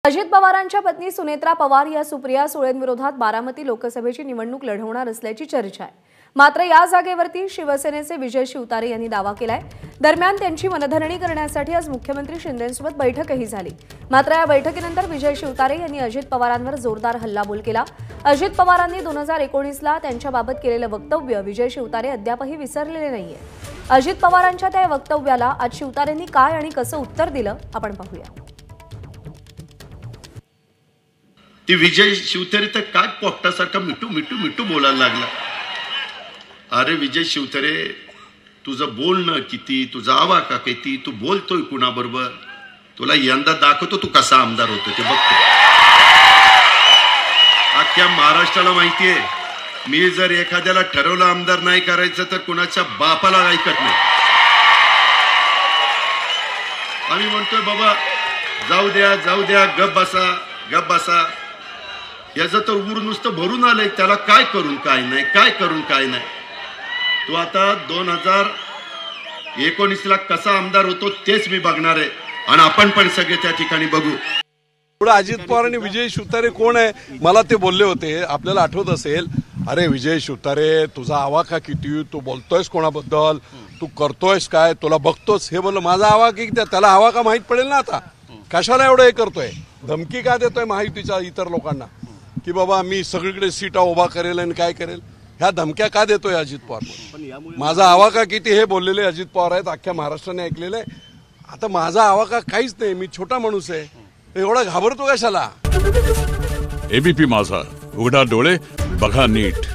अजित पवारांच्या पत्नी सुनेत्रा पवार या सुप्रिया सुळेंविरोधात बारामती लोकसभेची निवडणूक लढवणार असल्याची चर्चा आहे। मात्र या जागेवरती शिवसेनेचे विजय शिवतारे यांनी दावा केलाय। दरम्यान त्यांची मनधरणी करण्यासाठी आज मुख्यमंत्री शिंदेंसोबत बैठकही झाली। मात्र या बैठकीनंतर विजय शिवतारे यांनी अजित पवारांवर जोरदार हल्लाबोल केला। अजित पवारांनी 2019ला त्यांच्याबाबत केलेलं वक्तव्य विजय शिवतारे अद्यापही विसरलेले नाहीये। अजित पवारांच्या त्या वक्तव्याला आज शिवतारेंनी काय आणि कसं उत्तर दिलं आपण पाहूया। ती विजय शिवतारे तर काय पोपटासारखा मिठू मिठू मिठू बोलायला लागला। अरे विजय शिवतारे, तुझं बोलणं किती, तुझा आवाका किती, तू बोलतोय कुणाबरोबर, तुला यंदा दाखवतो तू कसा आमदार होतो ते बघतो। अख्ख्या महाराष्ट्राला माहितीये, मी जर एखाद्याला ठरवलं आमदार नाही करायचं तर कुणाच्या बापाला ऐकत नाही। आम्ही म्हणतोय बाबा जाऊ द्या गप बसा। याचं तर उर नुसतं भरून आलंय, त्याला काय करून काय नाही। तो आता 2019ला कसा आमदार होतो तेच मी बघणार आहे आणि आपण पण सगळे त्या ठिकाणी बघू। पुढे अजित पवार आणि विजय शिवतारे कोण आहे मला ते बोलले होते, आपल्याला आठवत असेल। अरे विजय शिवतारे, तुझा आवाका किती, तू बोलतोयस कोणाबद्दल, तू करतोयस काय, तुला बघतोस हे बोल। माझा आवाका किती, त्याला आवाका माहित पडेल ना। आता कशाला एवढं हे करतोय, धमकी का देतोय महायुतीच्या इतर लोकांना की बाबा मी सगळीकडे सीटा उभा करेल आणि काय करेल, ह्या धमक्या का देतोय अजित पवार। माझा आवाका किती हे बोललेले अजित पवार आहेत, अख्ख्या महाराष्ट्राने ऐकलेलं आहे। आता माझा आवाका काहीच नाही, मी छोटा माणूस आहे, एवढा घाबरतो कशाला। एबीपी माझा, उघडा डोळे बघा नीट।